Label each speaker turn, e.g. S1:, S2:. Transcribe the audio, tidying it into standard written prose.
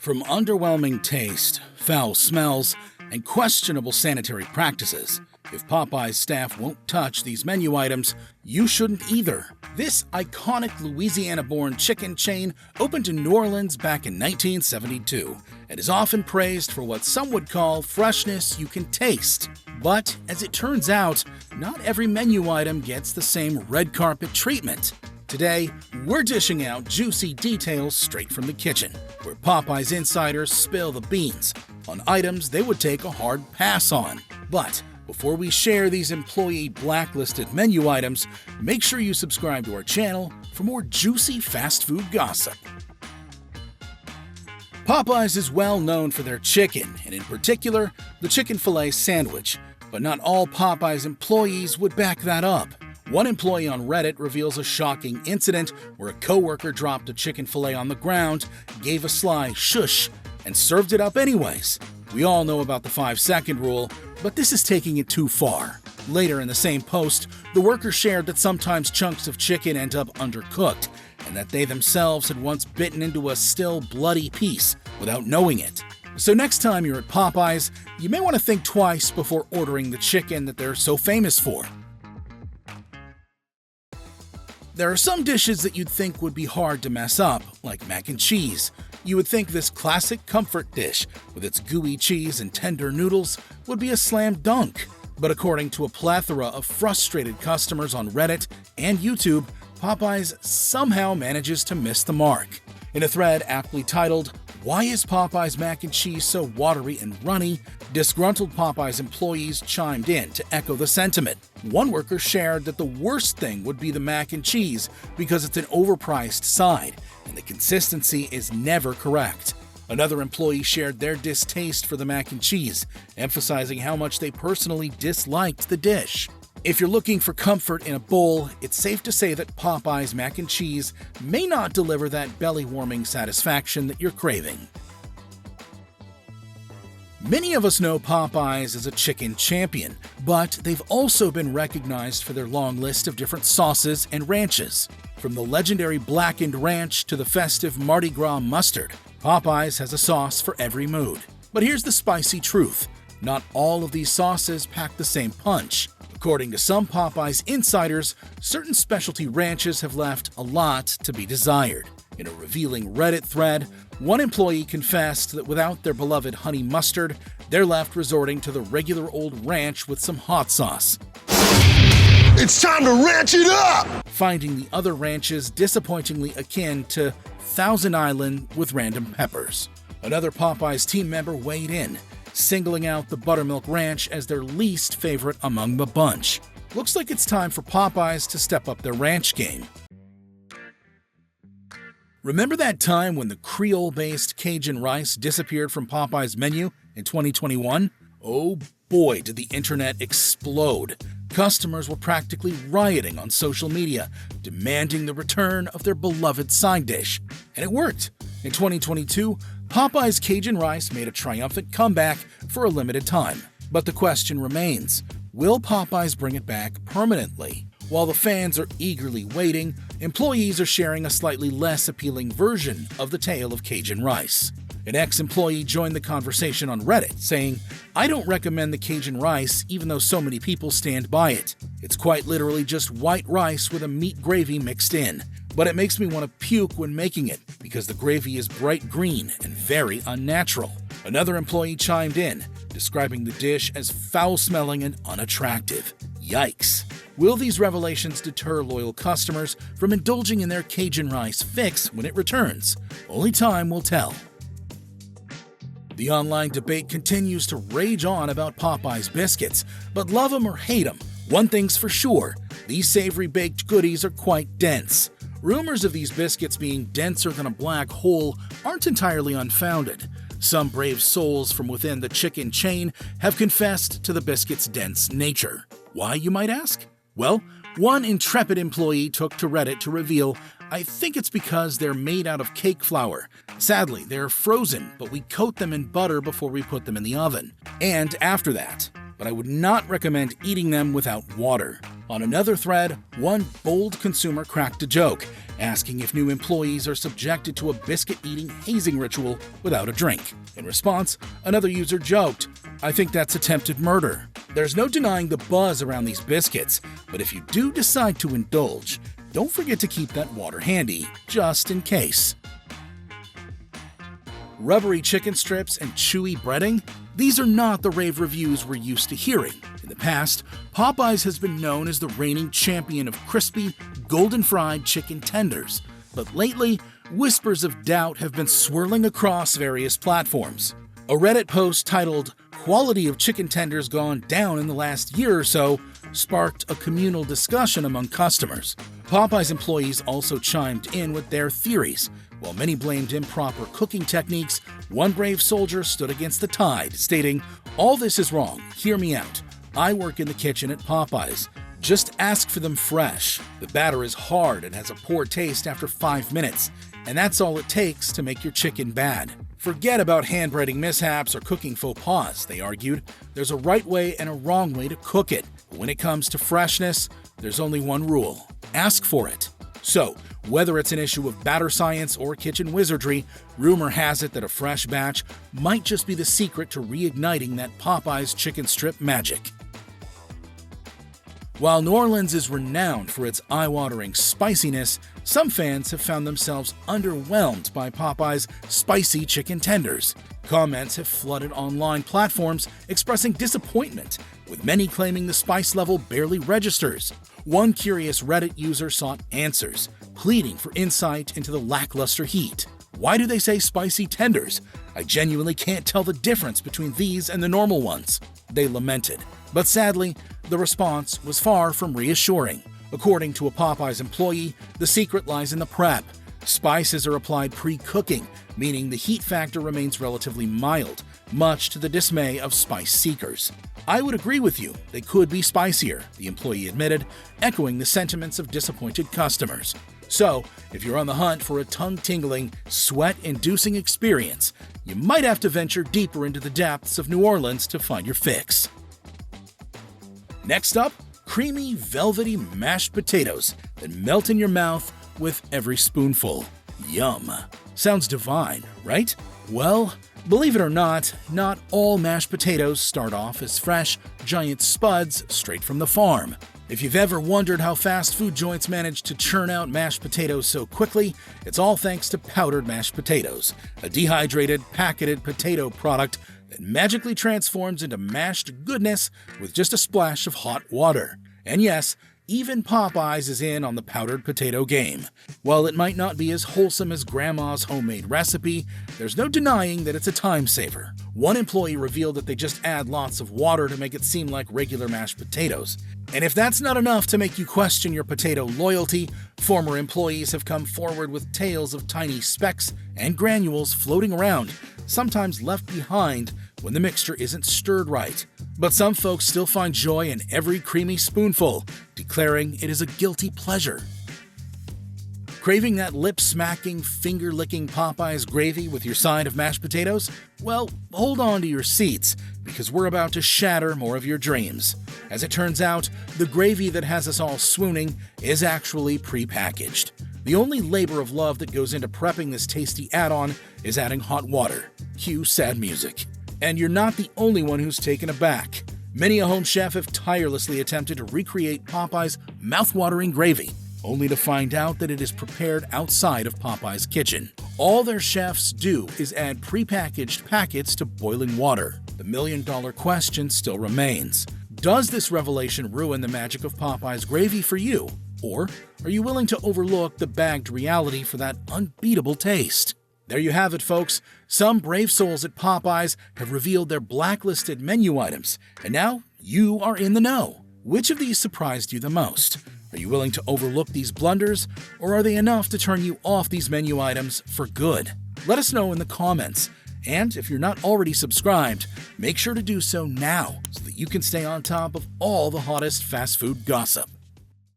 S1: From underwhelming taste, foul smells, and questionable sanitary practices, if Popeyes staff won't touch these menu items, you shouldn't either. This iconic Louisiana-born chicken chain opened in New Orleans back in 1972 and is often praised for what some would call freshness you can taste. But as it turns out, not every menu item gets the same red carpet treatment. Today, we're dishing out juicy details straight from the kitchen, where Popeyes insiders spill the beans on items they would take a hard pass on. But before we share these employee blacklisted menu items, make sure you subscribe to our channel for more juicy fast food gossip. Popeyes is well known for their chicken, and in particular, the chicken filet sandwich. But not all Popeyes employees would back that up. One employee on Reddit reveals a shocking incident where a coworker dropped a chicken filet on the ground, gave a sly shush, and served it up anyways. We all know about the 5-second rule, but this is taking it too far. Later in the same post, the worker shared that sometimes chunks of chicken end up undercooked, and that they themselves had once bitten into a still bloody piece without knowing it. So next time you're at Popeyes, you may want to think twice before ordering the chicken that they're so famous for. There are some dishes that you'd think would be hard to mess up, like mac and cheese. You would think this classic comfort dish, with its gooey cheese and tender noodles, would be a slam dunk. But according to a plethora of frustrated customers on Reddit and YouTube, Popeyes somehow manages to miss the mark. In a thread aptly titled, "Why is Popeyes mac and cheese so watery and runny?" disgruntled Popeyes employees chimed in to echo the sentiment. One worker shared that the worst thing would be the mac and cheese because it's an overpriced side, and the consistency is never correct. Another employee shared their distaste for the mac and cheese, emphasizing how much they personally disliked the dish. If you're looking for comfort in a bowl, it's safe to say that Popeyes mac and cheese may not deliver that belly-warming satisfaction that you're craving. Many of us know Popeyes as a chicken champion, but they've also been recognized for their long list of different sauces and ranches. From the legendary blackened ranch to the festive Mardi Gras mustard, Popeyes has a sauce for every mood. But here's the spicy truth: not all of these sauces pack the same punch. According to some Popeyes insiders, certain specialty ranches have left a lot to be desired. In a revealing Reddit thread, one employee confessed that without their beloved honey mustard, they're left resorting to the regular old ranch with some hot sauce.
S2: It's time to ranch it up!
S1: Finding the other ranches disappointingly akin to Thousand Island with random peppers. Another Popeyes team member weighed in, singling out the Buttermilk Ranch as their least favorite among the bunch. Looks like it's time for Popeyes to step up their ranch game. Remember that time when the Creole-based Cajun Rice disappeared from Popeyes' menu in 2021? Oh boy, did the internet explode. Customers were practically rioting on social media, demanding the return of their beloved side dish. And it worked. In 2022, Popeyes Cajun Rice made a triumphant comeback for a limited time. But the question remains, will Popeyes bring it back permanently? While the fans are eagerly waiting, employees are sharing a slightly less appealing version of the tale of Cajun Rice. An ex-employee joined the conversation on Reddit, saying, "I don't recommend the Cajun Rice even though so many people stand by it. It's quite literally just white rice with a meat gravy mixed in. But it makes me want to puke when making it because the gravy is bright green and very unnatural." Another employee chimed in, describing the dish as foul-smelling and unattractive. Yikes. Will these revelations deter loyal customers from indulging in their Cajun Rice fix when it returns? Only time will tell. The online debate continues to rage on about Popeyes biscuits, but love them or hate them, one thing's for sure: these savory baked goodies are quite dense. Rumors of these biscuits being denser than a black hole aren't entirely unfounded. Some brave souls from within the chicken chain have confessed to the biscuits' dense nature. Why, you might ask? Well, one intrepid employee took to Reddit to reveal, "I think it's because they're made out of cake flour. Sadly, they're frozen, but we coat them in butter before we put them in the oven. And after that. But I would not recommend eating them without water." On another thread, one bold consumer cracked a joke, asking if new employees are subjected to a biscuit-eating hazing ritual without a drink. In response, another user joked, "I think that's attempted murder." There's no denying the buzz around these biscuits, but if you do decide to indulge, don't forget to keep that water handy, just in case. Rubbery chicken strips and chewy breading? These are not the rave reviews we're used to hearing. In the past, Popeyes has been known as the reigning champion of crispy, golden-fried chicken tenders. But lately, whispers of doubt have been swirling across various platforms. A Reddit post titled, "Quality of Chicken Tenders Gone Down in the Last Year or So" sparked a communal discussion among customers. Popeyes employees also chimed in with their theories. While many blamed improper cooking techniques, one brave soldier stood against the tide, stating, "All this is wrong. Hear me out. I work in the kitchen at Popeyes. Just ask for them fresh. The batter is hard and has a poor taste after 5 minutes, and that's all it takes to make your chicken bad." Forget about hand-breading mishaps or cooking faux pas, they argued. There's a right way and a wrong way to cook it. But when it comes to freshness, there's only one rule: ask for it. So, whether it's an issue of batter science or kitchen wizardry, rumor has it that a fresh batch might just be the secret to reigniting that Popeyes chicken strip magic. While New Orleans is renowned for its eye-watering spiciness, some fans have found themselves underwhelmed by Popeyes' spicy chicken tenders. Comments have flooded online platforms expressing disappointment, with many claiming the spice level barely registers. One curious Reddit user sought answers, pleading for insight into the lackluster heat. "Why do they say spicy tenders? I genuinely can't tell the difference between these and the normal ones," they lamented. But sadly, the response was far from reassuring. According to a Popeyes employee, the secret lies in the prep. Spices are applied pre-cooking, meaning the heat factor remains relatively mild, much to the dismay of spice seekers. "I would agree with you, they could be spicier," the employee admitted, echoing the sentiments of disappointed customers. So, if you're on the hunt for a tongue-tingling, sweat-inducing experience, you might have to venture deeper into the depths of New Orleans to find your fix. Next up, creamy, velvety mashed potatoes that melt in your mouth with every spoonful. Yum. Sounds divine, right? Well, believe it or not all mashed potatoes start off as fresh, giant spuds straight from the farm. If you've ever wondered how fast food joints manage to churn out mashed potatoes so quickly, it's all thanks to powdered mashed potatoes, a dehydrated, packeted potato product that magically transforms into mashed goodness with just a splash of hot water. And yes, even Popeyes is in on the powdered potato game. While it might not be as wholesome as Grandma's homemade recipe, there's no denying that it's a time saver. One employee revealed that they just add lots of water to make it seem like regular mashed potatoes. And if that's not enough to make you question your potato loyalty, former employees have come forward with tales of tiny specks and granules floating around, sometimes left behind when the mixture isn't stirred right. But some folks still find joy in every creamy spoonful, declaring it is a guilty pleasure. Craving that lip-smacking, finger-licking Popeyes gravy with your side of mashed potatoes? Well, hold on to your seats, because we're about to shatter more of your dreams. As it turns out, the gravy that has us all swooning is actually pre-packaged. The only labor of love that goes into prepping this tasty add-on is adding hot water. Cue sad music. And you're not the only one who's taken aback. Many a home chef have tirelessly attempted to recreate Popeyes' mouth-watering gravy, only to find out that it is prepared outside of Popeyes' kitchen. All their chefs do is add prepackaged packets to boiling water. The million-dollar question still remains. Does this revelation ruin the magic of Popeyes gravy for you? Or are you willing to overlook the bagged reality for that unbeatable taste? There you have it, folks. Some brave souls at Popeyes have revealed their blacklisted menu items, and now you are in the know. Which of these surprised you the most? Are you willing to overlook these blunders, or are they enough to turn you off these menu items for good? Let us know in the comments. And if you're not already subscribed, make sure to do so now so that you can stay on top of all the hottest fast food gossip.